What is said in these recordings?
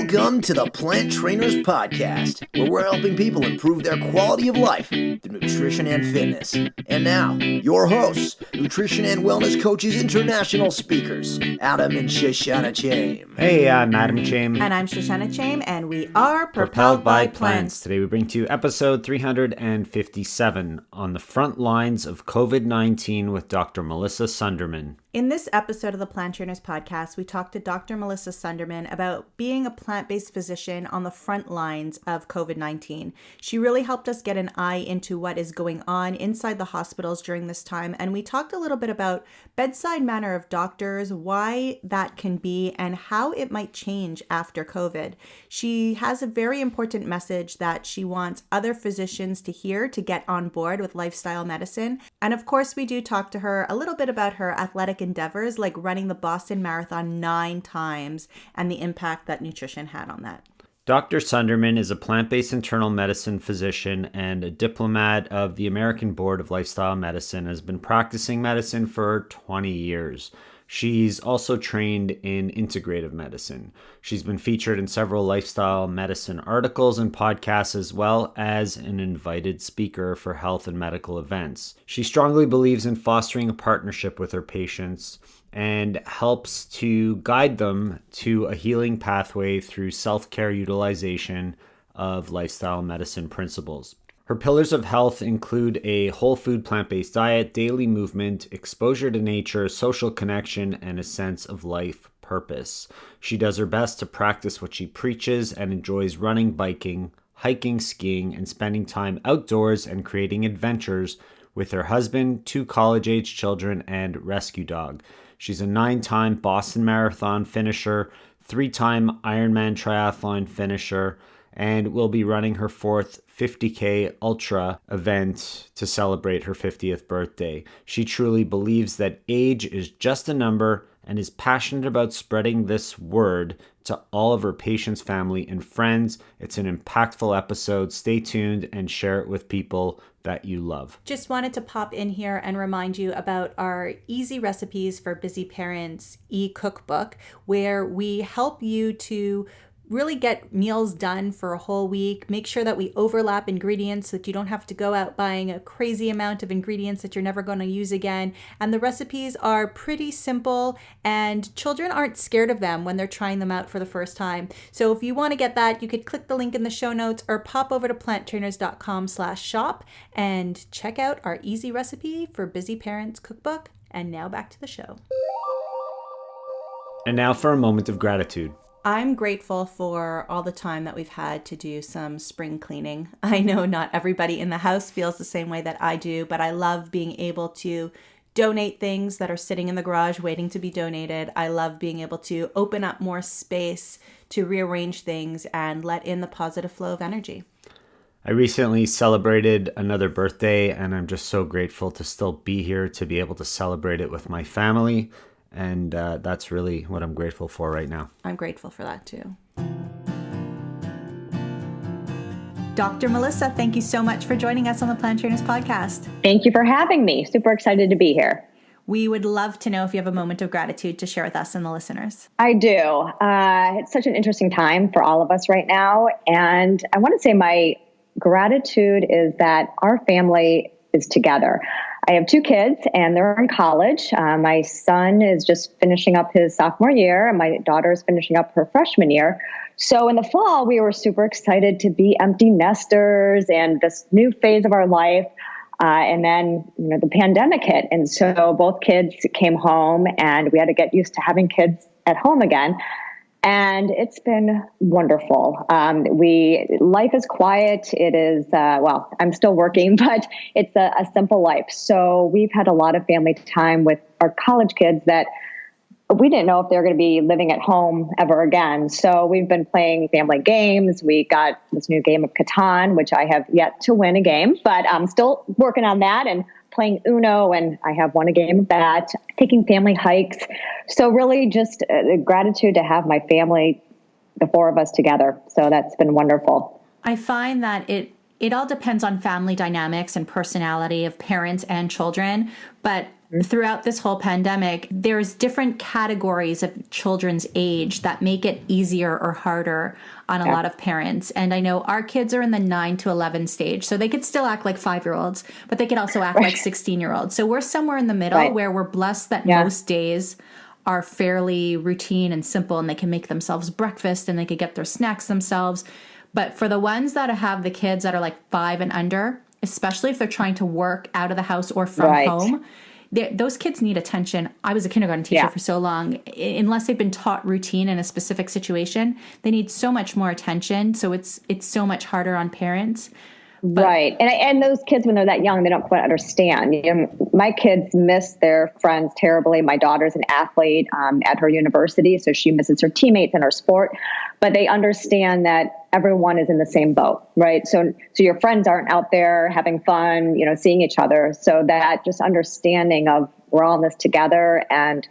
Welcome to the Plant Trainers Podcast, where we're helping people improve their quality of life through nutrition and fitness. And now, your hosts, nutrition and wellness coaches, international speakers, Adam and Shoshana Chaim. Hey, I'm Adam Chaim. And I'm Shoshana Chaim, and we are Propelled by Plants. Today we bring to you episode 357 on the front lines of COVID-19 with Dr. Melissa Sundermann. In this episode of the Plant Trainers Podcast, we talked to Dr. Melissa Sundermann about being a plant-based physician on the front lines of COVID-19. She really helped us get an eye into what is going on inside the hospitals during this time, and we talked a little bit about bedside manner of doctors, why that can be, and how it might change after COVID. She has a very important message that she wants other physicians to hear to get on board with lifestyle medicine. And of course, we do talk to her a little bit about her athletic endeavors, like running the Boston Marathon 9 times and the impact that nutrition had on that. Dr. Sundermann is a plant-based internal medicine physician and a diplomat of the American Board of Lifestyle Medicine, has been practicing medicine for 20 years. She's also trained in integrative medicine. She's been featured in several lifestyle medicine articles and podcasts, as well as an invited speaker for health and medical events. She strongly believes in fostering a partnership with her patients and helps to guide them to a healing pathway through self-care utilization of lifestyle medicine principles. Her pillars of health include a whole food plant-based diet, daily movement, exposure to nature, social connection, and a sense of life purpose. She does her best to practice what she preaches and enjoys running, biking, hiking, skiing, and spending time outdoors and creating adventures with her husband, 2 college-age children, and rescue dog. She's a 9-time Boston Marathon finisher, 3-time Ironman triathlon finisher, and will be running her 4th 50K Ultra event to celebrate her 50th birthday. She truly believes that age is just a number and is passionate about spreading this word to all of her patients, family, and friends. It's an impactful episode. Stay tuned and share it with people that you love. Just wanted to pop in here and remind you about our Easy Recipes for Busy Parents e-cookbook, where we help you to really get meals done for a whole week. Make sure that we overlap ingredients so that you don't have to go out buying a crazy amount of ingredients that you're never going to use again. And the recipes are pretty simple, and children aren't scared of them when they're trying them out for the first time. So if you want to get that, you could click the link in the show notes or pop over to planttrainers.com/shop and check out our Easy Recipe for Busy Parents cookbook. And now back to the show. And now for a moment of gratitude. I'm grateful for all the time that we've had to do some spring cleaning. I know not everybody in the house feels the same way that I do, but I love being able to donate things that are sitting in the garage waiting to be donated. I love being able to open up more space to rearrange things and let in the positive flow of energy. I recently celebrated another birthday, and I'm just so grateful to still be here to be able to celebrate it with my family. And that's really what I'm grateful for right now. I'm grateful for that too. Dr. Melissa, thank you so much for joining us on the Plant Trainers Podcast. Thank you for having me. Super excited to be here. We would love to know if you have a moment of gratitude to share with us and the listeners. I do. It's such an interesting time for all of us right now. And I want to say my gratitude is that our family is together. I have 2 kids and they're in college. My son is just finishing up his sophomore year and my daughter is finishing up her freshman year. So in the fall, we were super excited to be empty nesters and this new phase of our life. And then, the pandemic hit. And so both kids came home and we had to get used to having kids at home again. And it's been wonderful. Life is quiet. It is, I'm still working, but it's a simple life. So we've had a lot of family time with our college kids that we didn't know if they were going to be living at home ever again. So we've been playing family games. We got this new game of Catan, which I have yet to win a game, but I'm still working on that, and playing Uno, and I have won a game of that, taking family hikes. So really just gratitude to have my family, the 4 of us together. So that's been wonderful. I find that it all depends on family dynamics and personality of parents and children, but throughout this whole pandemic, there's different categories of children's age that make it easier or harder on a lot of parents. And I know our kids are in the 9 to 11 stage, so they could still act like 5-year-olds, but they could also act like 16-year-olds. So we're somewhere in the middle where we're blessed that most days are fairly routine and simple, and they can make themselves breakfast and they could get their snacks themselves. But for the ones that have the kids that are like 5 and under, especially if they're trying to work out of the house or from home, those kids need attention. I was a kindergarten teacher for so long. Unless they've been taught routine in a specific situation, they need so much more attention. So it's so much harder on parents. Right. And those kids, when they're that young, they don't quite understand. You know, my kids miss their friends terribly. My daughter's an athlete at her university, so she misses her teammates and her sport. But they understand that everyone is in the same boat, right? So your friends aren't out there having fun, you know, seeing each other. So that just understanding of we're all in this together and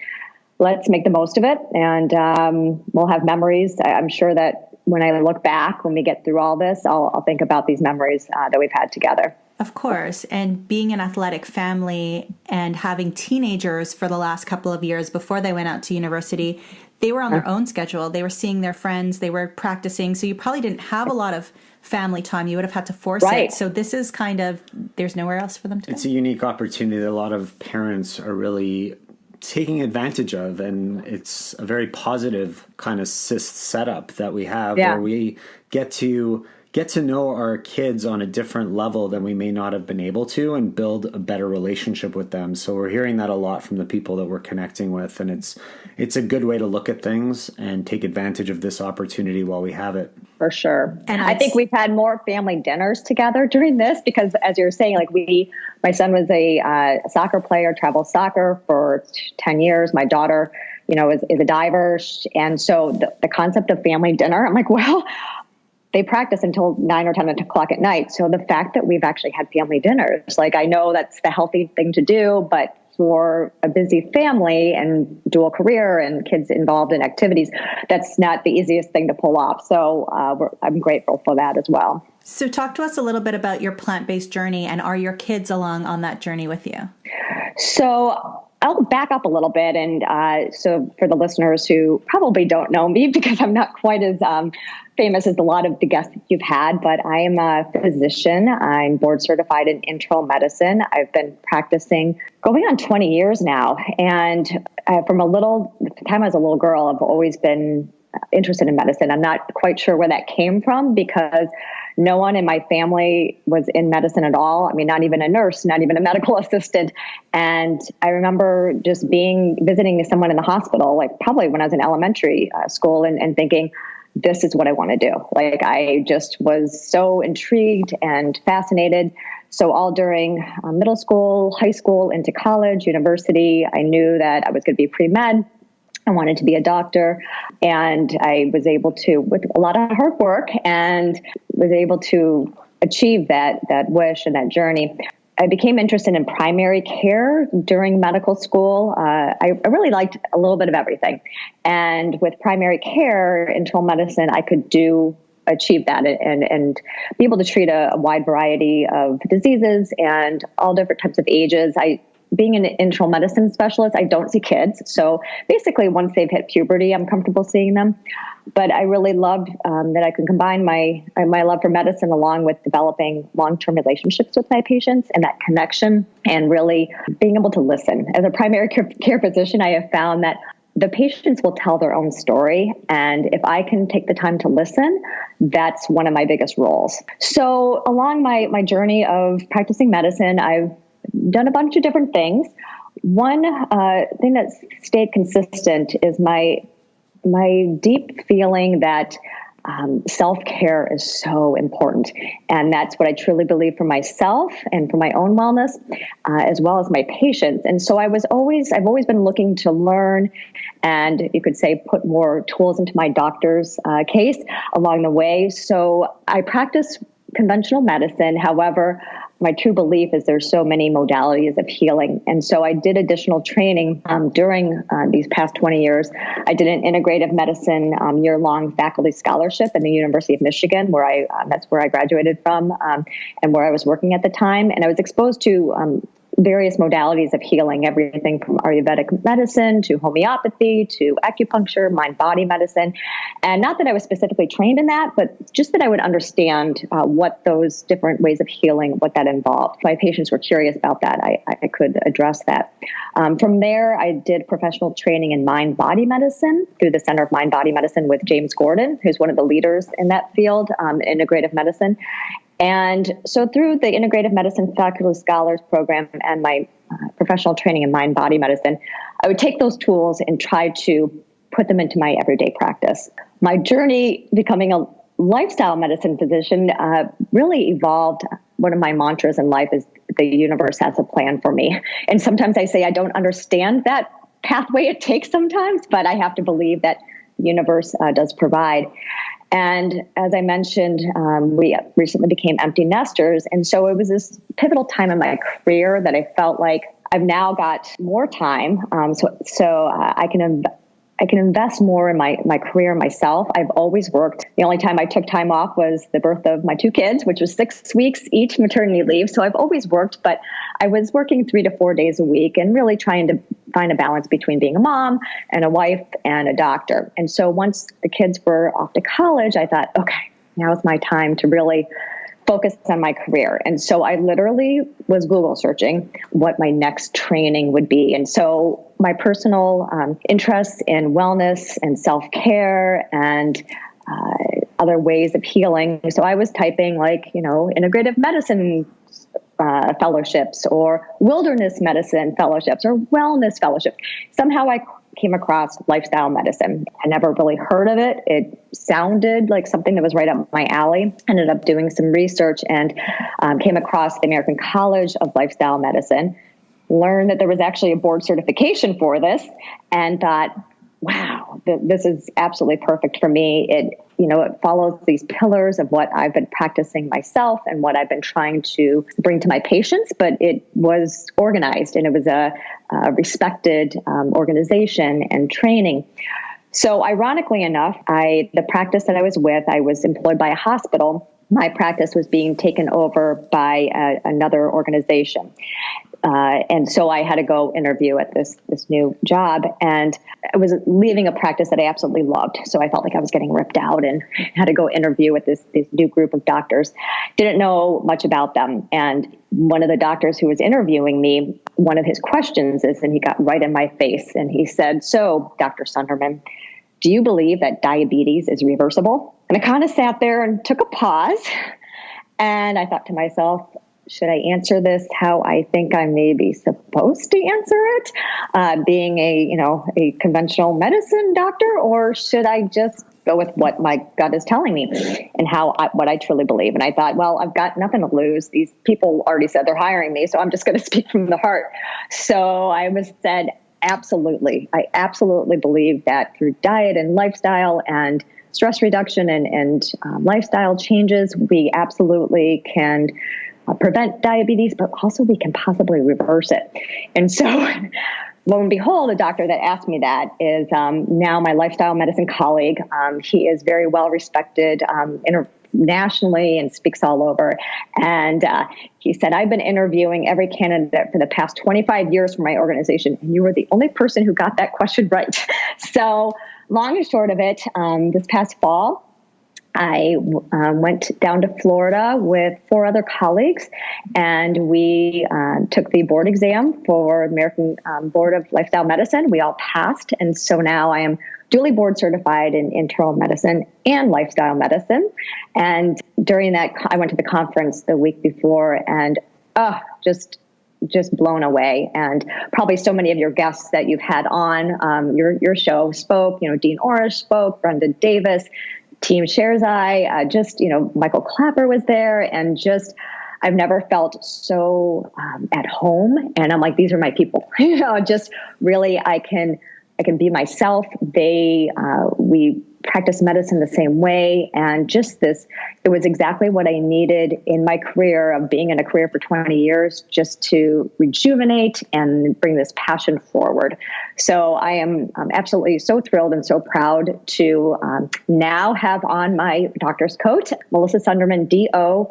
let's make the most of it. And we'll have memories. I'm sure that when I look back, when we get through all this, I'll think about these memories that we've had together. Of course. And being an athletic family and having teenagers for the last couple of years before they went out to university, they were on their own schedule. They were seeing their friends. They were practicing. So you probably didn't have a lot of family time. You would have had to force it. So this is kind of, there's nowhere else for them to go. It's a unique opportunity that a lot of parents are really taking advantage of, and it's a very positive kind of setup that we have where we get to know our kids on a different level than we may not have been able to, and build a better relationship with them. So we're hearing that a lot from the people that we're connecting with, and it's a good way to look at things and take advantage of this opportunity while we have it. For sure. And I think we've had more family dinners together during this because, as you were saying, like my son was a soccer player, travel soccer for 10 years. My daughter, you know, is a diver. And so the concept of family dinner, I'm like, well, they practice until 9 or 10 o'clock at night. So the fact that we've actually had family dinners, like I know that's the healthy thing to do, but for a busy family and dual career and kids involved in activities, that's not the easiest thing to pull off. So I'm grateful for that as well. So talk to us a little bit about your plant-based journey, and are your kids along on that journey with you? So I'll back up a little bit. And so for the listeners who probably don't know me, because I'm not quite as famous as a lot of the guests that you've had, but I am a physician. I'm board certified in internal medicine. I've been practicing going on 20 years now. And from the time I was a little girl, I've always been interested in medicine. I'm not quite sure where that came from because no one in my family was in medicine at all. I mean, not even a nurse, not even a medical assistant. And I remember just visiting someone in the hospital, like probably when I was in elementary school and thinking, this is what I want to do. Like, I just was so intrigued and fascinated. So all during middle school, high school, into college, university, I knew that I was going to be pre-med. I wanted to be a doctor, and I was able to, with a lot of hard work, and was able to achieve that wish and that journey. I became interested in primary care during medical school. I really liked a little bit of everything. And with primary care, internal medicine, I could achieve that and be able to treat a wide variety of diseases and all different types of ages. Being an internal medicine specialist, I don't see kids. So basically, once they've hit puberty, I'm comfortable seeing them. But I really loved that I could combine my love for medicine along with developing long-term relationships with my patients and that connection and really being able to listen. As a primary care physician, I have found that the patients will tell their own story. And if I can take the time to listen, that's one of my biggest roles. So along my journey of practicing medicine, I've done a bunch of different things. One thing that's stayed consistent is my deep feeling that self-care is so important. And that's what I truly believe for myself and for my own wellness, as well as my patients. And so I've always been looking to learn and, you could say, put more tools into my doctor's case along the way. So I practice conventional medicine. However, my true belief is there's so many modalities of healing. And so I did additional training during these past 20 years. I did an integrative medicine year-long faculty scholarship in the University of Michigan, that's where I graduated from and where I was working at the time. And I was exposed to various modalities of healing, everything from Ayurvedic medicine to homeopathy to acupuncture, mind-body medicine. And not that I was specifically trained in that, but just that I would understand what those different ways of healing, what that involved. If my patients were curious about that, I could address that. From there, I did professional training in mind-body medicine through the Center of Mind-Body Medicine with James Gordon, who's one of the leaders in that field, integrative medicine. And so through the Integrative Medicine Faculty Scholars Program and my professional training in mind-body medicine, I would take those tools and try to put them into my everyday practice. My journey becoming a lifestyle medicine physician really evolved. One of my mantras in life is the universe has a plan for me. And sometimes I say I don't understand that pathway it takes sometimes, but I have to believe that the universe does provide. And as I mentioned, we recently became empty nesters. And so it was this pivotal time in my career that I felt like I've now got more time. So I can invest more in my career myself. I've always worked. The only time I took time off was the birth of my two kids, which was 6 weeks each maternity leave. So I've always worked, but I was working 3 to 4 days a week and really trying to find a balance between being a mom and a wife and a doctor. And so once the kids were off to college, I thought, okay, now is my time to really focus on my career. And so I literally was Google searching what my next training would be. And so my personal interests in wellness and self-care and other ways of healing. So I was typing integrative medicine fellowships or wilderness medicine fellowships or wellness fellowships. Somehow I came across lifestyle medicine. I never really heard of it. It sounded like something that was right up my alley. Ended up doing some research and came across the American College of Lifestyle Medicine, learned that there was actually a board certification for this, and thought, wow, this is absolutely perfect for me. It follows these pillars of what I've been practicing myself and what I've been trying to bring to my patients, but it was organized and it was a respected organization and training. So ironically enough, the practice that I was with, I was employed by a hospital. My practice was being taken over by another organization. And so I had to go interview at this new job, and I was leaving a practice that I absolutely loved. So I felt like I was getting ripped out and had to go interview with this new group of doctors. Didn't know much about them. And one of the doctors who was interviewing me, one of his questions is, and he got right in my face, and he said, "So, Dr. Sundermann, do you believe that diabetes is reversible?" And I kind of sat there and took a pause, and I thought to myself, should I answer this how I think I may be supposed to answer it, being a conventional medicine doctor, or should I just go with what my gut is telling me and what I truly believe? And I thought, well, I've got nothing to lose. These people already said they're hiring me, so I'm just going to speak from the heart. So I said, absolutely. I absolutely believe that through diet and lifestyle and stress reduction and lifestyle changes, we absolutely can prevent diabetes, but also we can possibly reverse it. And so lo and behold, the doctor that asked me that is now my lifestyle medicine colleague. He is very well respected internationally and speaks all over. And he said, I've been interviewing every candidate for the past 25 years for my organization, and you were the only person who got that question right. So long and short of it, this past fall, I went down to Florida with 4 other colleagues, and we took the board exam for American Board of Lifestyle Medicine. We all passed, and so now I am duly board certified in internal medicine and lifestyle medicine. And during that, I went to the conference the week before, and just blown away. And probably so many of your guests that you've had on your show spoke. Dean Orrish spoke, Brenda Davis, Team Sharesai, Michael Clapper was there, and I've never felt so at home. And I'm like, these are my people. Just really, I can be myself. We practice medicine the same way, and it was exactly what I needed in my career of being in a career for 20 years, just to rejuvenate and bring this passion forward. So I am absolutely so thrilled and so proud to now have on my doctor's coat, Melissa Sundermann, D.O.,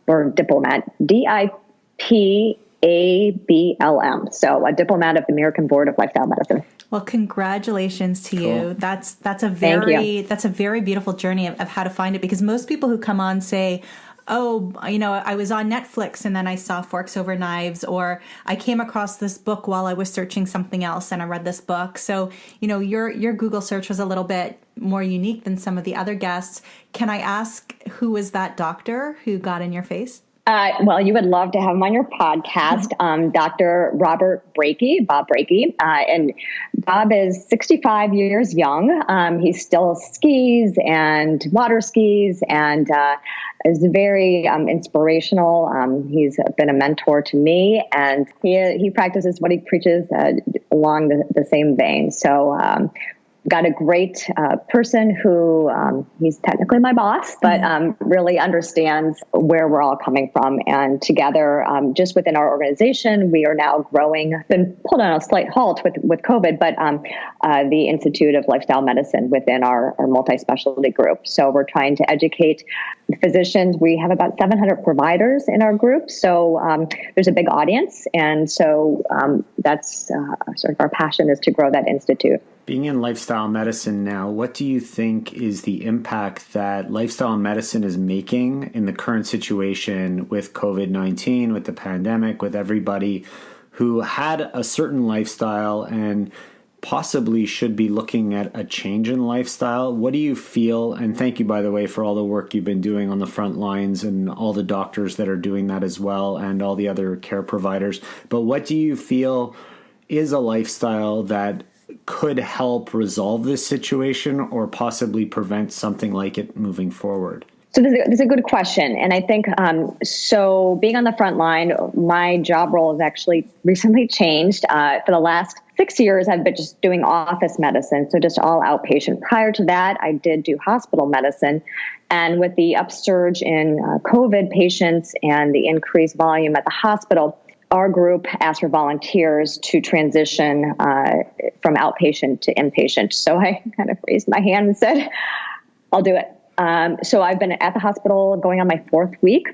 or Diplomate, DIPLOMATE. ABLM. So a Diplomat of the American Board of Lifestyle Medicine. Well, congratulations to Cool. you. That's a very beautiful journey of how to find it, because most people who come on say, oh, I was on Netflix and then I saw Forks Over Knives, or I came across this book while I was searching something else and I read this book. So, your Google search was a little bit more unique than some of the other guests. Can I ask, who was that doctor who got in your face? Well, you would love to have him on your podcast, Dr. Bob Brakey. And Bob is 65 years young. He still skis and water skis and is very inspirational. He's been a mentor to me, and he practices what he preaches along the same vein. So got a great person who he's technically my boss, but really understands where we're all coming from. And together, just within our organization, we are now growing, been pulled on a slight halt with COVID, but the Institute of Lifestyle Medicine within our multi-specialty group. So we're trying to educate physicians. We have about 700 providers in our group. So there's a big audience. And so that's sort of our passion, is to grow that institute. Being in lifestyle medicine now, what do you think is the impact that lifestyle medicine is making in the current situation with COVID-19, with the pandemic, with everybody who had a certain lifestyle and possibly should be looking at a change in lifestyle? What do you feel? And thank you, by the way, for all the work you've been doing on the front lines and all the doctors that are doing that as well, and all the other care providers. But what do you feel is a lifestyle that could help resolve this situation or possibly prevent something like it moving forward? So that's a good question. And I think, so being on the front line, my job role has actually recently changed. For the last 6 years, I've been just doing office medicine, so just all outpatient. Prior to that, I did do hospital medicine. And with the upsurge in COVID patients and the increased volume at the hospital, our group asked for volunteers to transition from outpatient to inpatient. So I kind of raised my hand and said, I'll do it. So I've been at the hospital going on my 4th week,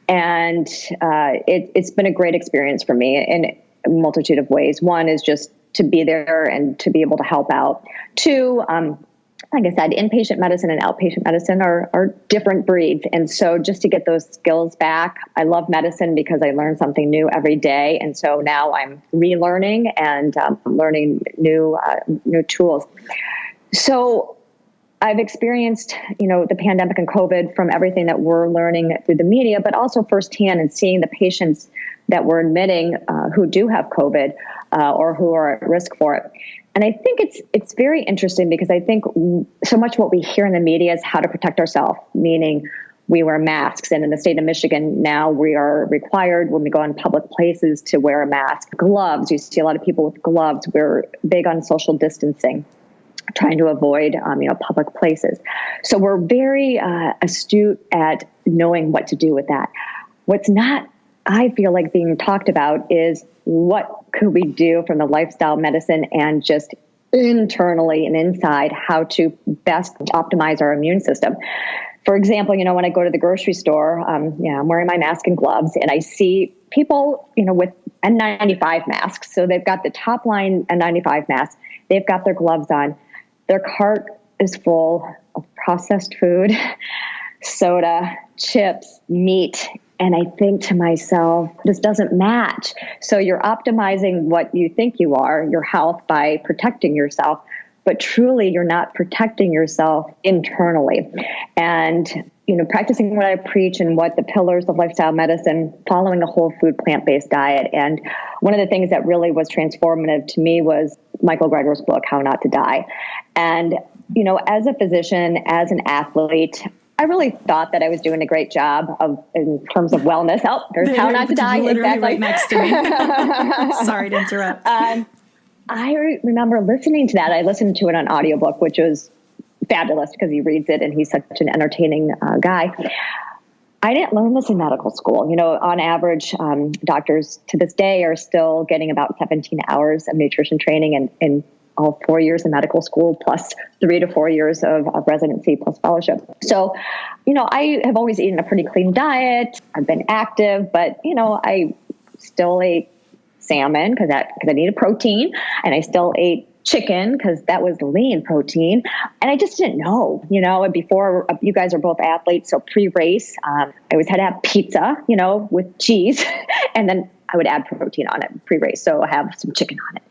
and it's been a great experience for me in a multitude of ways. One is just to be there and to be able to help out. 2, like I said, inpatient medicine and outpatient medicine are different breeds. And so just to get those skills back, I love medicine because I learn something new every day. And so now I'm relearning and learning new tools. So I've experienced, the pandemic and COVID from everything that we're learning through the media, but also firsthand and seeing the patients that we're admitting who do have COVID or who are at risk for it. And I think it's very interesting because I think so much what we hear in the media is how to protect ourselves, meaning we wear masks. And in the state of Michigan now, we are required when we go in public places to wear a mask. Gloves, you see a lot of people with gloves. We're big on social distancing, trying to avoid public places. So we're very astute at knowing what to do with that. What's not, I feel like, being talked about is what could we do from the lifestyle medicine and just internally and inside how to best optimize our immune system. For example, when I go to the grocery store, I'm wearing my mask and gloves, and I see people, with N95 masks. So they've got the top line N95 masks. They've got their gloves on. Their cart is full of processed food, soda, chips, meat. And I think to myself, this doesn't match. So you're optimizing what you think you are, your health, by protecting yourself. But truly, you're not protecting yourself internally. And, practicing what I preach and what the pillars of lifestyle medicine, following a whole food, plant-based diet. And one of the things that really was transformative to me was Michael Greger's book, How Not to Die. And, as a physician, as an athlete, I really thought that I was doing a great job in terms of wellness. Oh, there's How Not to Die. Literally right next to me. Sorry to interrupt. I remember listening to that. I listened to it on audiobook, which was fabulous because he reads it and he's such an entertaining guy. I didn't learn this in medical school. On average, doctors to this day are still getting about 17 hours of nutrition training in all 4 years of medical school, plus 3 to 4 years of residency plus fellowship. So, I have always eaten a pretty clean diet. I've been active, but, I still ate salmon because I needed protein, and I still ate chicken because that was lean protein. And I just didn't know, and before, you guys are both athletes, so pre-race, I always had to have pizza, with cheese, and then I would add protein on it pre-race. So I have some chicken on it.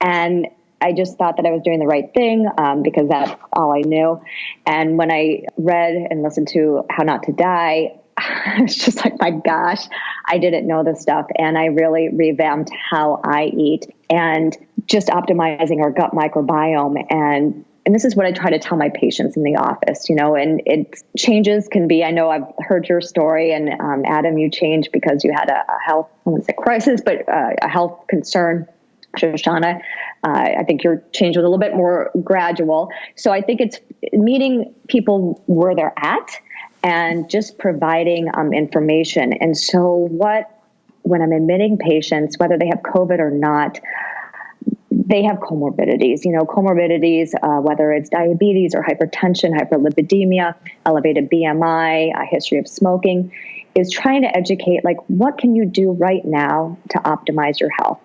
And I just thought that I was doing the right thing because that's all I knew. And when I read and listened to How Not to Die, I was just like, my gosh, I didn't know this stuff. And I really revamped how I eat and just optimizing our gut microbiome. And this is what I try to tell my patients in the office, and it changes can be, I know I've heard your story, and Adam, you changed because you had a health, I wouldn't say crisis, but a health concern. Shoshana, I think your change was a little bit more gradual. So I think it's meeting people where they're at and just providing information. And so when I'm admitting patients, whether they have COVID or not, they have comorbidities, whether it's diabetes or hypertension, hyperlipidemia, elevated BMI, a history of smoking, is trying to educate, what can you do right now to optimize your health?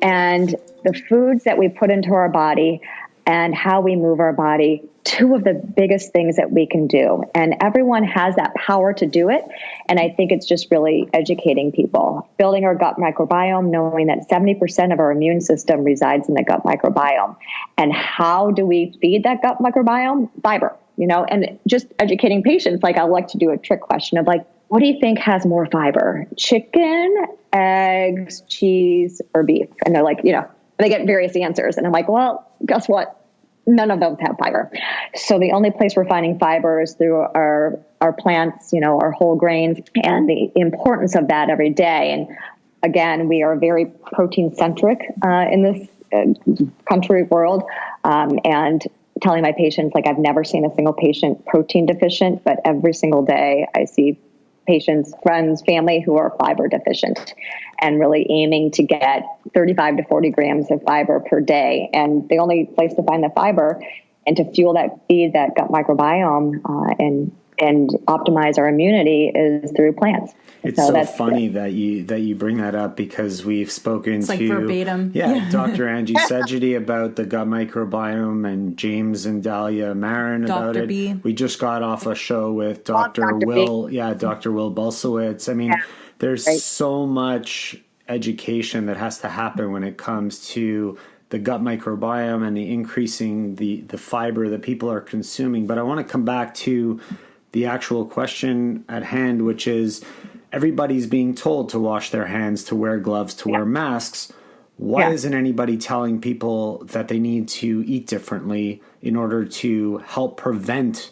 And the foods that we put into our body and how we move our body, two of the biggest things that we can do. And everyone has that power to do it. And I think it's just really educating people, building our gut microbiome, knowing that 70% of our immune system resides in the gut microbiome. And how do we feed that gut microbiome? Fiber, and just educating patients. I like to do a trick question of what do you think has more fiber? Chicken, eggs, cheese, or beef? And they're like, they get various answers. And I'm like, well, guess what? None of those have fiber. So the only place we're finding fiber is through our plants, our whole grains, and the importance of that every day. And again, we are very protein centric in this country world. And telling my patients, I've never seen a single patient protein deficient, but every single day I see patients, friends, family who are fiber deficient, and really aiming to get 35 to 40 grams of fiber per day. And the only place to find the fiber and to feed that gut microbiome and optimize our immunity is through plants. It's so funny that you bring that up, because we've spoken to verbatim. Yeah, Dr. Angie Sedgety about the gut microbiome, and James and Dahlia Marin about Dr. it. B. We just got off a show with Dr. Will Bulsiewicz. I mean, there's so much education that has to happen when it comes to the gut microbiome and the increasing the fiber that people are consuming. But I want to come back to the actual question at hand, which is, everybody's being told to wash their hands, to wear gloves, to wear masks. Why isn't anybody telling people that they need to eat differently in order to help prevent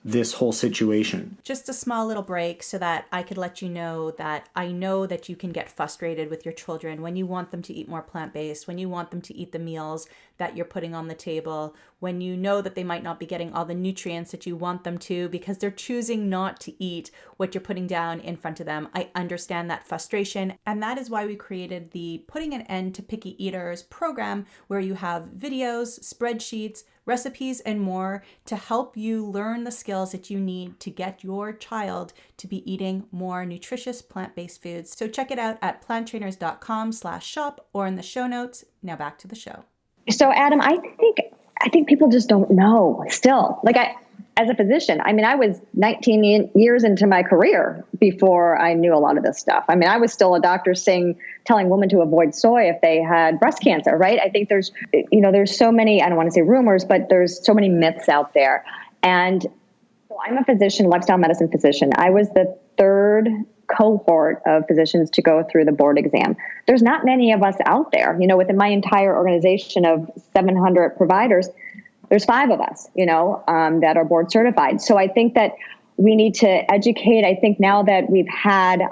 this whole situation? Just a small little break so that I could let you know that I know that you can get frustrated with your children when you want them to eat more plant-based, when you want them to eat the meals that you're putting on the table, when you know that they might not be getting all the nutrients that you want them to because they're choosing not to eat what you're putting down in front of them. I understand that frustration, and that is why we created the Putting an End to Picky Eaters program, where you have videos, spreadsheets, recipes, and more to help you learn the skills that you need to get your child to be eating more nutritious plant-based foods. So check it out at planttrainers.com/shop or in the show notes. Now back to the show. So Adam, I think people just don't know still. As a physician, I was 19 years into my career before I knew a lot of this stuff. I was still a doctor telling women to avoid soy if they had breast cancer, right? I think there's so many, I don't want to say rumors, but there's so many myths out there. And so I'm a physician, lifestyle medicine physician. I was the third cohort of physicians to go through the board exam. There's not many of us out there, within my entire organization of 700 providers. There's 5 of us, that are board certified. So I think that we need to educate. I think now that we've had,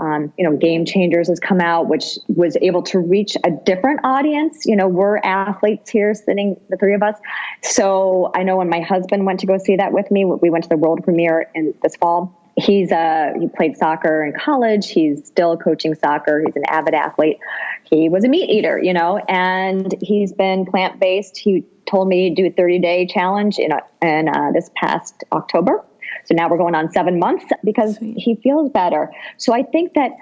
Game Changers has come out, which was able to reach a different audience. We're athletes here sitting, the 3 of us. So I know when my husband went to go see that with me, we went to the world premiere in this fall. He played soccer in college. He's still coaching soccer. He's an avid athlete. He was a meat eater, and he's been plant-based. He told me to do a 30-day challenge in this past October. So now we're going on 7 months because he feels better. So I think that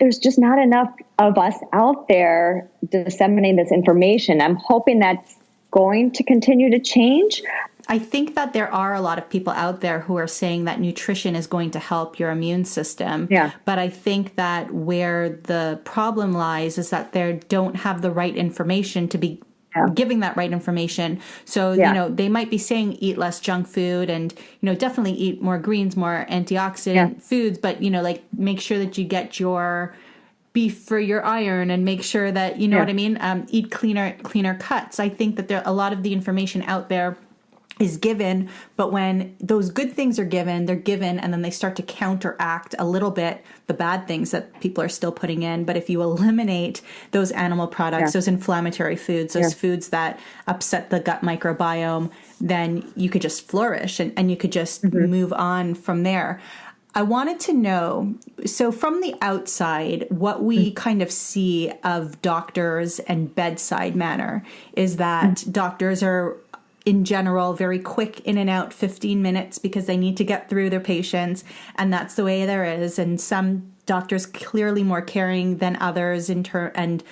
there's just not enough of us out there disseminating this information. I'm hoping that's going to continue to change. I think that there are a lot of people out there who are saying that nutrition is going to help your immune system. Yeah. But I think that where the problem lies is that they don't have the right information to be giving that right information. So, they might be saying eat less junk food and, definitely eat more greens, more antioxidant foods, but, like make sure that you get your beef for your iron and make sure that, what I mean? Eat cleaner cuts. I think that a lot of the information out there is given, but when those good things are given, they're given, and then they start to counteract a little bit the bad things that people are still putting in. But if you eliminate those animal products, those inflammatory foods, those foods that upset the gut microbiome, then you could just flourish and you could just move on from there. I wanted to know, so from the outside, what we kind of see of doctors and bedside manner is that doctors are, in general, very quick in and out, 15 minutes, because they need to get through their patients, and that's the way there is. And some doctors clearly more caring than others and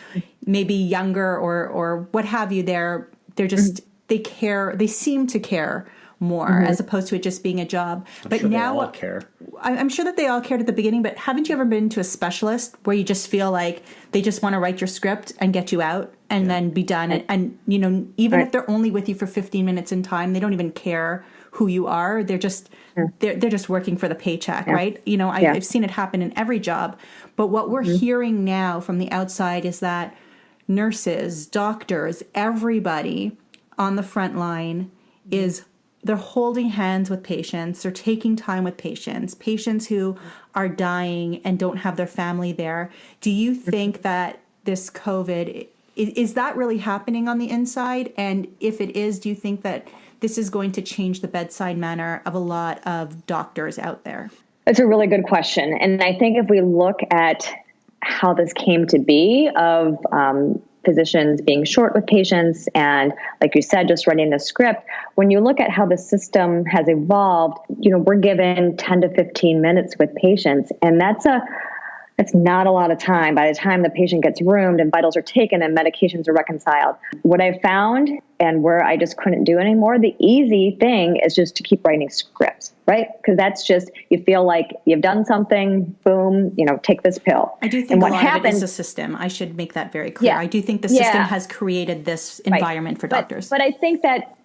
maybe younger or what have you. They're just they care. They seem to care more as opposed to it just being a job. But sure now they all care. I'm sure that they all cared at the beginning, but haven't you ever been to a specialist where you just feel like they just want to write your script and get you out and then be done? And even if they're only with you for 15 minutes in time, they don't even care who you are. They're just they're just working for the paycheck, right? I've seen it happen in every job. But what we're hearing now from the outside is that nurses, doctors, everybody on the front line they're holding hands with patients. They're taking time with patients who are dying and don't have their family there. Do you think that this COVID, is that really happening on the inside? And if it is, do you think that this is going to change the bedside manner of a lot of doctors out there? That's a really good question. And I think if we look at how this came to be of physicians being short with patients and, like you said, just writing the script, when you look at how the system has evolved, we're given 10 to 15 minutes with patients, and that's not a lot of time by the time the patient gets roomed and vitals are taken and medications are reconciled. What I found, and where I just couldn't do anymore, the easy thing is just to keep writing scripts, right? Because that's just, you feel like you've done something, boom, take this pill. I do think a lot of it is the system. I should make that very clear. I do think the system has created this environment for doctors. But I think that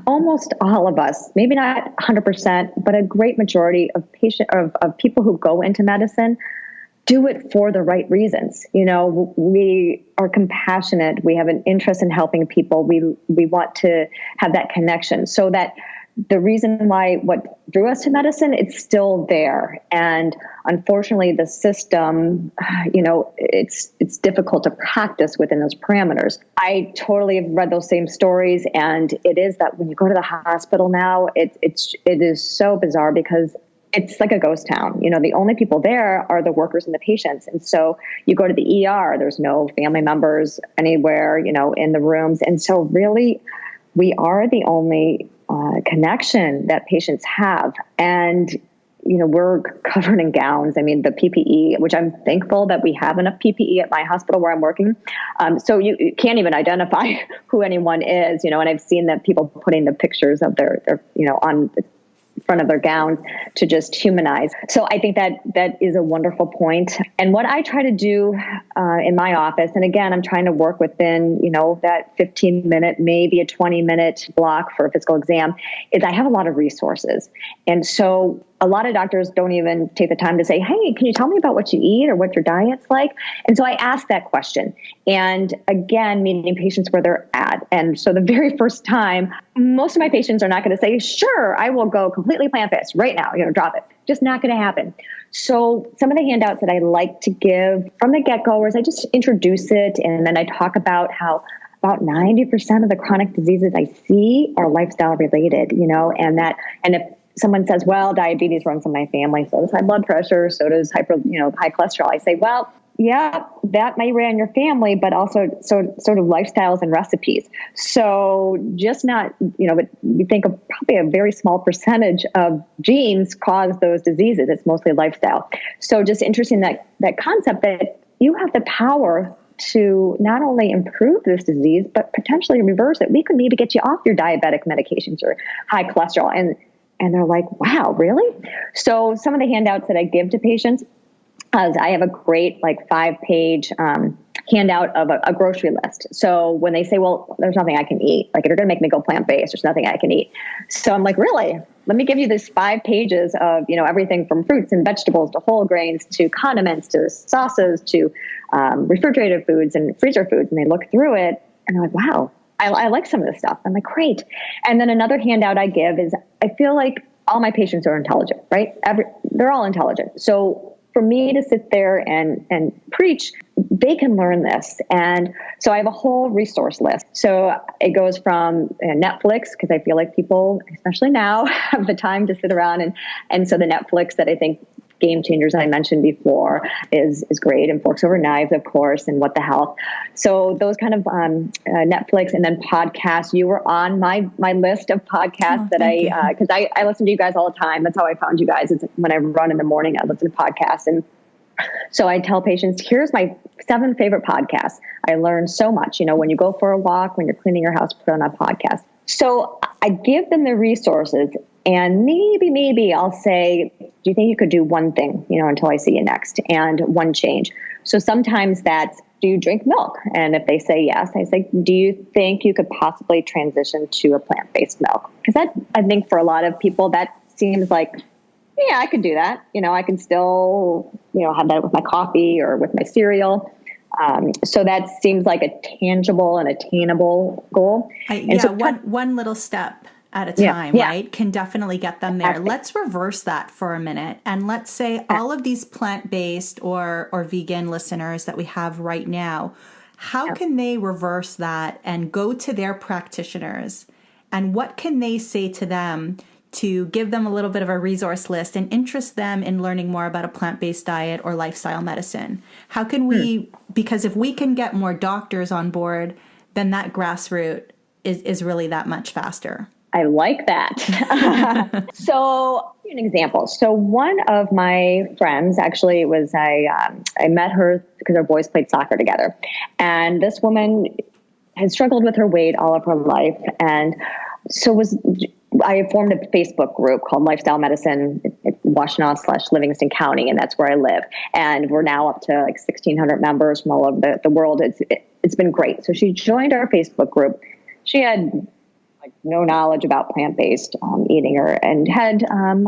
almost all of us, maybe not 100%, but a great majority of people who go into medicine do it for the right reasons. We are compassionate. We have an interest in helping people. We want to have that connection, so that the reason why what drew us to medicine, it's still there. And unfortunately, the system, it's difficult to practice within those parameters. I totally have read those same stories, and it is that when you go to the hospital now, it is so bizarre because it's like a ghost town. The only people there are the workers and the patients. And so you go to the ER, there's no family members anywhere, in the rooms. And so really, we are the only connection that patients have. And, we're covered in gowns. I mean, the PPE, which I'm thankful that we have enough PPE at my hospital where I'm working. So you can't even identify who anyone is, and I've seen that people putting the pictures of their on front of their gowns to just humanize. So I think that is a wonderful point. And what I try to do in my office, and again, I'm trying to work within, that 15-minute, maybe a 20-minute block for a physical exam, is I have a lot of resources. And so a lot of doctors don't even take the time to say, hey, can you tell me about what you eat or what your diet's like? And so I ask that question. And again, meeting patients where they're at. And so the very first time, most of my patients are not going to say, sure, I will go completely plant-based right now, drop it. Just not going to happen. So some of the handouts that I like to give from the get-go is I just introduce it. And then I talk about how about 90% of the chronic diseases I see are lifestyle related, and if someone says, well, diabetes runs in my family, so does high blood pressure, so does high cholesterol. I say, well, yeah, that may weigh on your family, but also sort of lifestyles and recipes. So just not, but we think of probably a very small percentage of genes cause those diseases. It's mostly lifestyle. So just interesting that concept that you have the power to not only improve this disease, but potentially reverse it. We could maybe get you off your diabetic medications or high cholesterol. And they're like, wow, really? So some of the handouts that I give to patients, I have a great 5-page handout of a grocery list. So when they say, well, there's nothing I can eat, if you're going to make me go plant-based, there's nothing I can eat. So I'm like, really? Let me give you this 5 pages of, everything from fruits and vegetables to whole grains to condiments to sauces to refrigerated foods and freezer foods. And they look through it and they're like, wow, I like some of this stuff. I'm like, great. And then another handout I give is I feel like all my patients are intelligent, right? They're all intelligent. So for me to sit there and preach, they can learn this. And so I have a whole resource list. So it goes from Netflix, because I feel like people, especially now, have the time to sit around. And so the Netflix that I think Game Changers I mentioned before is great, and Forks Over Knives, of course, and What the Health. So those kind of Netflix, and then podcasts. You were on my list of podcasts because I listen to you guys all the time. That's how I found you guys. It's when I run in the morning, I listen to podcasts. And so I tell patients, here's my 7 favorite podcasts. I learned so much. When you go for a walk, when you're cleaning your house, put on a podcast. So I give them the resources, and maybe I'll say, do you think you could do one thing, until I see you next, and one change? So sometimes that's, do you drink milk? And if they say yes, I say, do you think you could possibly transition to a plant-based milk? Because that, I think for a lot of people, that seems like, yeah, I could do that. I can still, have that with my coffee or with my cereal. So that seems like a tangible and attainable goal. One little step at a time, right, can definitely get them there. Exactly. Let's reverse that for a minute. And let's say all of these plant-based or vegan listeners that we have right now, how can they reverse that and go to their practitioners? And what can they say to them to give them a little bit of a resource list and interest them in learning more about a plant-based diet or lifestyle medicine? How can we, because if we can get more doctors on board, then that grassroots is really that much faster. I like that. So, an example. So one of my friends, actually, was I met her because our boys played soccer together. And this woman had struggled with her weight all of her life. And so I formed a Facebook group called Lifestyle Medicine at Washtenaw/Livingston County, and that's where I live. And we're now up to 1,600 members from all over the world. It's been great. So she joined our Facebook group. She had no knowledge about plant-based eating, and had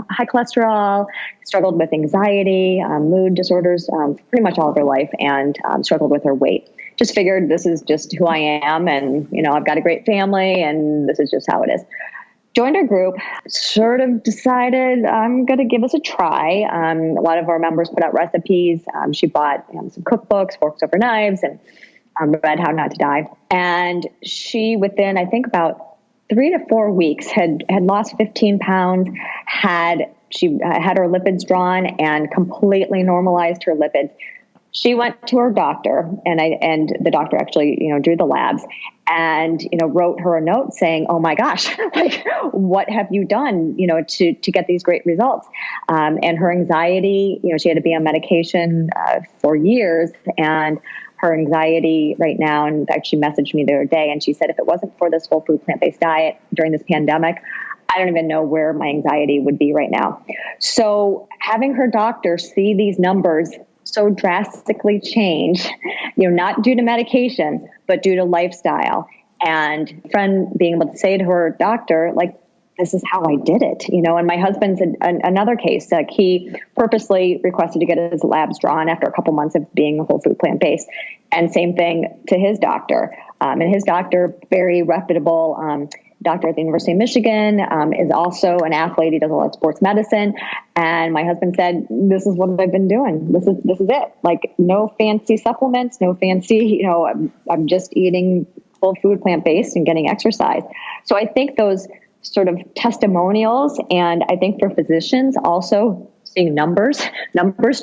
high cholesterol, struggled with anxiety, mood disorders, pretty much all of her life, and struggled with her weight. Just figured this is just who I am, and I've got a great family, and this is just how it is. Joined our group, sort of decided I'm going to give us a try. A lot of our members put out recipes. She bought some cookbooks, Forks Over Knives, and read How Not to Die. And she, within, I think, about 3 to 4 weeks, had lost 15 pounds, she had her lipids drawn and completely normalized her lipids. She went to her doctor, and the doctor actually, drew the labs, and wrote her a note saying, "Oh my gosh, what have you done, to get these great results?" And her anxiety, she had to be on medication for years, and her anxiety right now, in fact, she messaged me the other day, and she said, if it wasn't for this whole food plant-based diet during this pandemic, I don't even know where my anxiety would be right now. So having her doctor see these numbers so drastically change, not due to medication, but due to lifestyle, and friend being able to say to her doctor, this is how I did it, and my husband's another case. He purposely requested to get his labs drawn after a couple months of being a whole food plant-based, and same thing to his doctor. And his doctor, very reputable doctor at the University of Michigan, is also an athlete. He does a lot of sports medicine. And my husband said, this is what I've been doing. This is it. No fancy supplements, no fancy, I'm just eating whole food plant-based and getting exercise. So I think those sort of testimonials, and I think for physicians also seeing numbers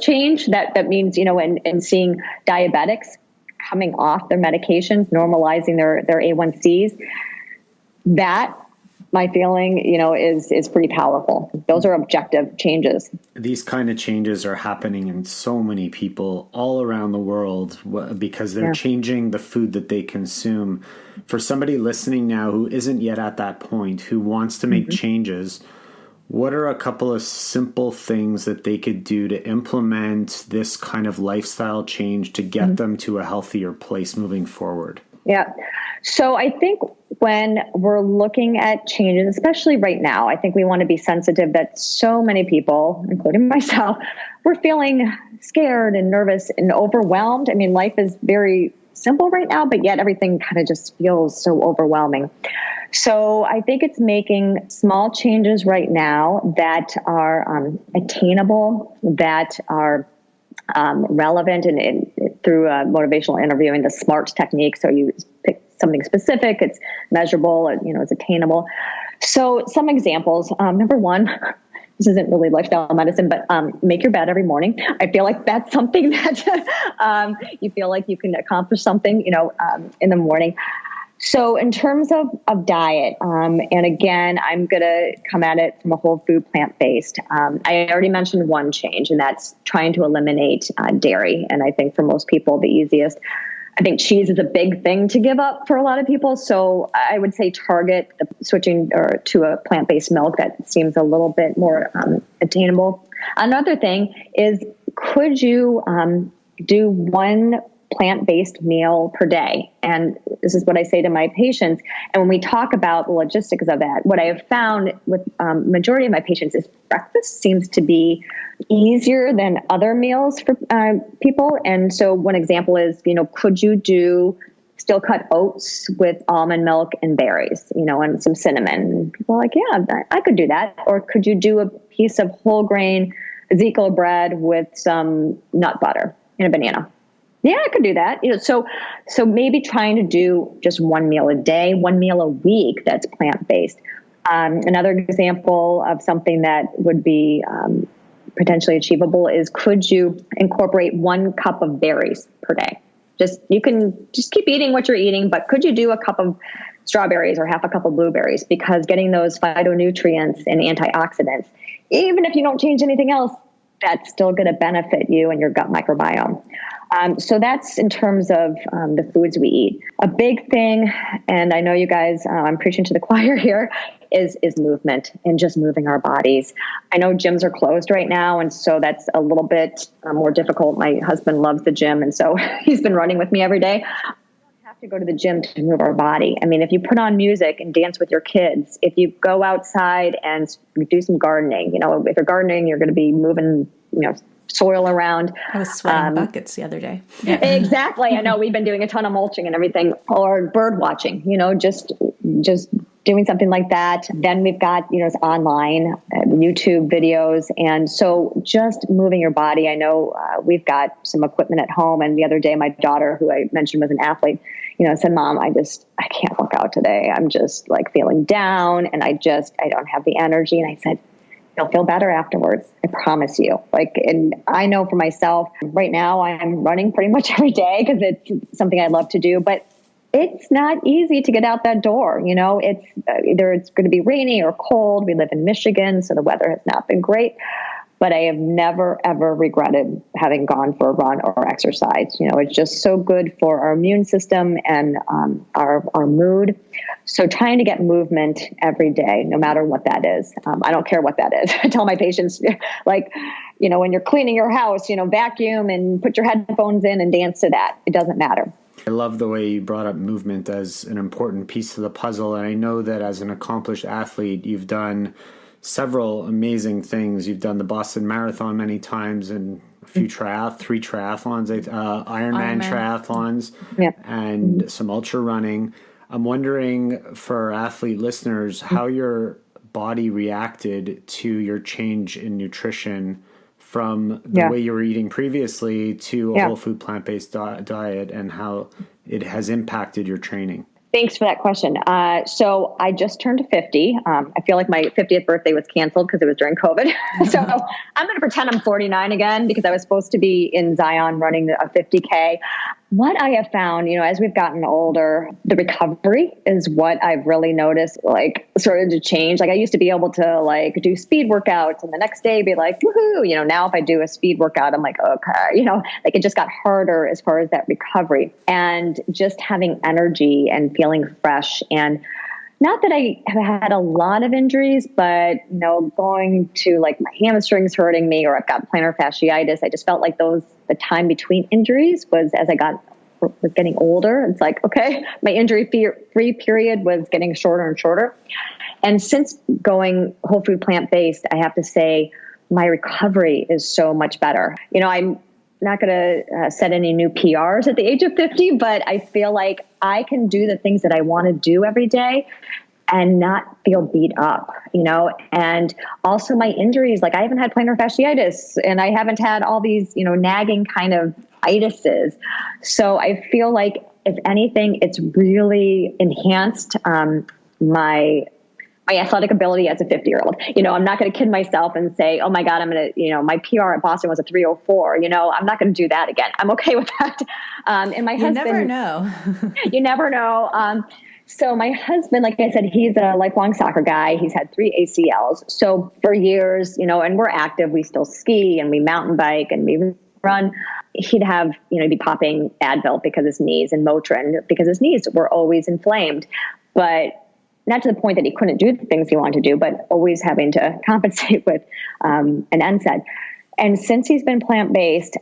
change. That means, and seeing diabetics coming off their medications, normalizing their A1Cs. That, my feeling, is pretty powerful. Those are objective changes. These kind of changes are happening in so many people all around the world because they're changing the food that they consume. For somebody listening now who isn't yet at that point, who wants to make changes, what are a couple of simple things that they could do to implement this kind of lifestyle change to get them to a healthier place moving forward? Yeah. So I think when we're looking at changes, especially right now, I think we want to be sensitive that so many people, including myself, we're feeling scared and nervous and overwhelmed. I mean, life is very simple right now, but yet everything kind of just feels so overwhelming. So I think it's making small changes right now that are attainable, that are relevant, and through motivational interviewing, the SMART technique. So you pick something specific, it's measurable, it's attainable. So some examples. Number one, this isn't really lifestyle medicine, but make your bed every morning. I feel like that's something that you feel like you can accomplish something, in the morning. So in terms of diet, and again, I'm going to come at it from a whole food plant-based. I already mentioned one change, and that's trying to eliminate dairy. And I think for most people, the easiest. I think cheese is a big thing to give up for a lot of people. So I would say target switching to a plant-based milk. That seems a little bit more attainable. Another thing is, could you do one plant-based meal per day? And this is what I say to my patients. And when we talk about the logistics of that, what I have found with majority of my patients is breakfast seems to be easier than other meals for people. And so one example is, could you do steel cut oats with almond milk and berries, and some cinnamon? And people are like, yeah, I could do that. Or could you do a piece of whole grain Ezekiel bread with some nut butter and a banana? Yeah, I could do that. So maybe trying to do just one meal a day, one meal a week that's plant-based. Another example of something that would be potentially achievable is, could you incorporate 1 cup of berries per day? You can just keep eating what you're eating, but could you do a cup of strawberries or half a cup of blueberries? Because getting those phytonutrients and antioxidants, even if you don't change anything else, that's still going to benefit you and your gut microbiome. So that's in terms of the foods we eat. A big thing, and I know you guys, I'm preaching to the choir here, is movement and just moving our bodies. I know gyms are closed right now, and so that's a little bit more difficult. My husband loves the gym, and so he's been running with me every day. We have to go to the gym to move our body. I mean, if you put on music and dance with your kids, if you go outside and do some gardening, if you're gardening, you're going to be moving, soil around. I was sweating buckets the other day. Yeah. Exactly. I know we've been doing a ton of mulching and everything, or bird watching, just doing something like that. Then we've got, online YouTube videos. And so just moving your body. I know we've got some equipment at home. And the other day, my daughter, who I mentioned was an athlete, said, Mom, I can't work out today. I'm just like feeling down, and I don't have the energy. And I said, you'll feel better afterwards. I promise you. And I know for myself right now, I'm running pretty much every day because it's something I love to do, but it's not easy to get out that door. It's either it's going to be rainy or cold. We live in Michigan, so the weather has not been great, but I have never, ever regretted having gone for a run or exercise. It's just so good for our immune system and our mood. So trying to get movement every day, no matter what that is. I don't care what that is. I tell my patients, when you're cleaning your house, vacuum and put your headphones in and dance to that. It doesn't matter. I love the way you brought up movement as an important piece of the puzzle. And I know that as an accomplished athlete, you've done several amazing things. You've done the Boston Marathon many times and a few three triathlons, Ironman triathlons, and some ultra running. I'm wondering for athlete listeners how your body reacted to your change in nutrition from the way you were eating previously to a whole food plant-based diet, and how it has impacted your training. Thanks for that question. So I just turned 50. I feel like my 50th birthday was canceled because it was during COVID. So I'm going to pretend I'm 49 again because I was supposed to be in Zion running a 50K. What I have found, as we've gotten older, the recovery is what I've really noticed, started to change. I used to be able to do speed workouts and the next day be like, woohoo, now if I do a speed workout, I'm like, okay, it just got harder as far as that recovery and just having energy and feeling fresh. And not that I have had a lot of injuries, but, going to my hamstrings hurting me or I've got plantar fasciitis, I just felt like the time between injuries was as I was getting older. It's like, okay, my injury-free period was getting shorter and shorter. And since going whole food plant-based, I have to say my recovery is so much better. I'm not going to set any new PRs at the age of 50, but I feel like I can do the things that I want to do every day and not feel beat up, and also my injuries, I haven't had plantar fasciitis and I haven't had all these, nagging kind of itises. So I feel like if anything, it's really enhanced my athletic ability as a 50-year-old. I'm not going to kid myself and say, oh my God, I'm going to, my PR at Boston was a 304. I'm not going to do that again. I'm okay with that. And my husband, never know. You never know. So my husband, like I said, he's a lifelong soccer guy. He's had 3 ACLs. So for years, and we're active, we still ski and we mountain bike and we run. He'd have, be popping Advil because his knees and Motrin because his knees were always inflamed, but not to the point that he couldn't do the things he wanted to do, but always having to compensate with an NSAID. And since he's been plant-based,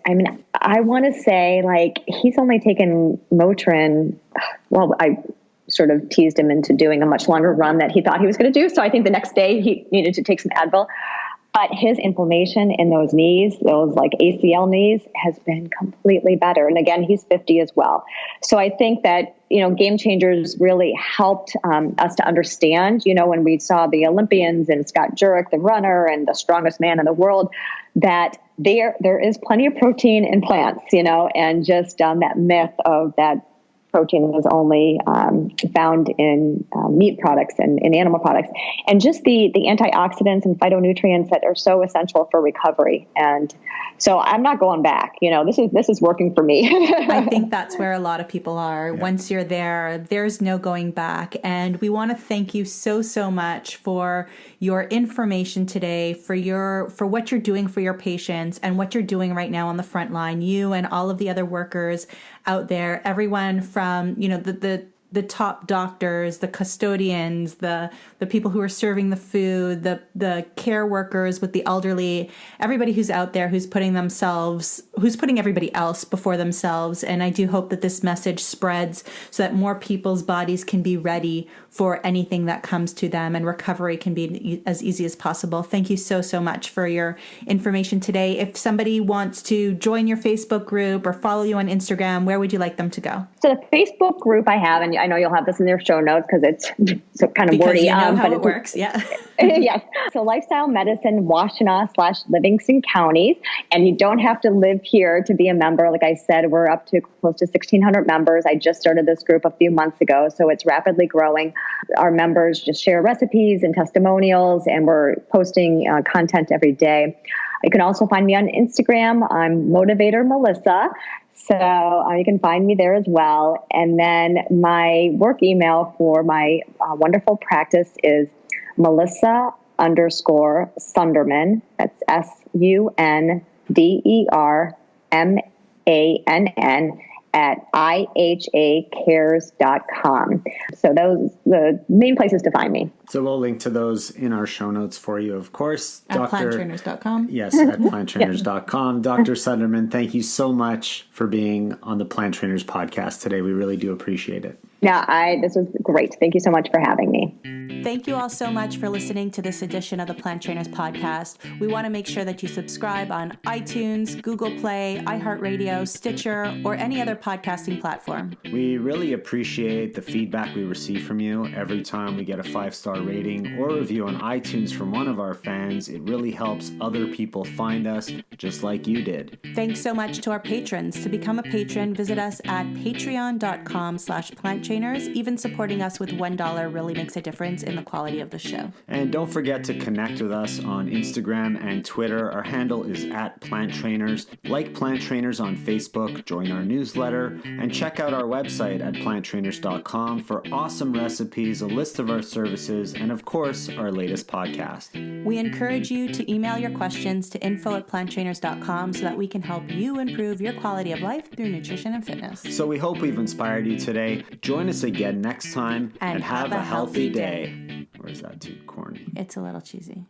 I want to say he's only taken Motrin. Well, I sort of teased him into doing a much longer run that he thought he was going to do. So I think the next day he needed to take some Advil. But his inflammation in those knees, those ACL knees, has been completely better. And again, he's 50 as well. So I think that, Game Changers really helped us to understand, when we saw the Olympians and Scott Jurek, the runner and the strongest man in the world, that there is plenty of protein in plants, and just that myth of that protein is only found in meat products and in animal products, and just the antioxidants and phytonutrients that are so essential for recovery. And so I'm not going back. This is working for me. I think that's where a lot of people are. Yeah. Once you're there, there's no going back. And we want to thank you so much for your information today, for what you're doing for your patients and what you're doing right now on the front line. You and all of the other workers out there, everyone from, the top doctors, the custodians, the people who are serving the food, the care workers with the elderly, everybody who's out there who's putting everybody else before themselves. And I do hope that this message spreads so that more people's bodies can be ready for anything that comes to them and recovery can be as easy as possible. Thank you so much for your information today. If somebody wants to join your Facebook group or follow you on Instagram, where would you like them to go? So the Facebook group I have, and I know you'll have this in their show notes because it's so kind of wordy. You know how it works, yeah. Yes. So Lifestyle Medicine, Washtenaw/Livingston counties. And you don't have to live here to be a member. Like I said, we're up to close to 1,600 members. I just started this group a few months ago, so it's rapidly growing. Our members just share recipes and testimonials, and we're posting content every day. You can also find me on Instagram. I'm Motivator Melissa. So you can find me there as well. And then my work email for my wonderful practice is Melissa_Sundermann. That's SUNDERMANN at IHAcares.com. So those the main places to find me. So we'll link to those in our show notes for you, of course. At planttrainers.com. Yes, at planttrainers.com. Dr. Sundermann, thank you so much for being on the Plant Trainers podcast today. We really do appreciate it. Yeah, this was great. Thank you so much for having me. Thank you all so much for listening to this edition of the Plant Trainers podcast. We want to make sure that you subscribe on iTunes, Google Play, iHeartRadio, Stitcher, or any other podcasting platform. We really appreciate the feedback we receive from you. Every time we get a 5-star rating or review on iTunes from one of our fans, it really helps other people find us just like you did. Thanks so much to our patrons. To become a patron, visit us at patreon.com/planttrainers Trainers. Even supporting us with $1 really makes a difference in the quality of the show. And don't forget to connect with us on Instagram and Twitter. Our handle is @PlantTrainers. Like Plant Trainers on Facebook, join our newsletter, and check out our website at planttrainers.com for awesome recipes, a list of our services, and of course, our latest podcast. We encourage you to email your questions to info@planttrainers.com so that we can help you improve your quality of life through nutrition and fitness. So we hope we've inspired you today. Join us again next time and have a healthy day. Or is that too corny? It's a little cheesy.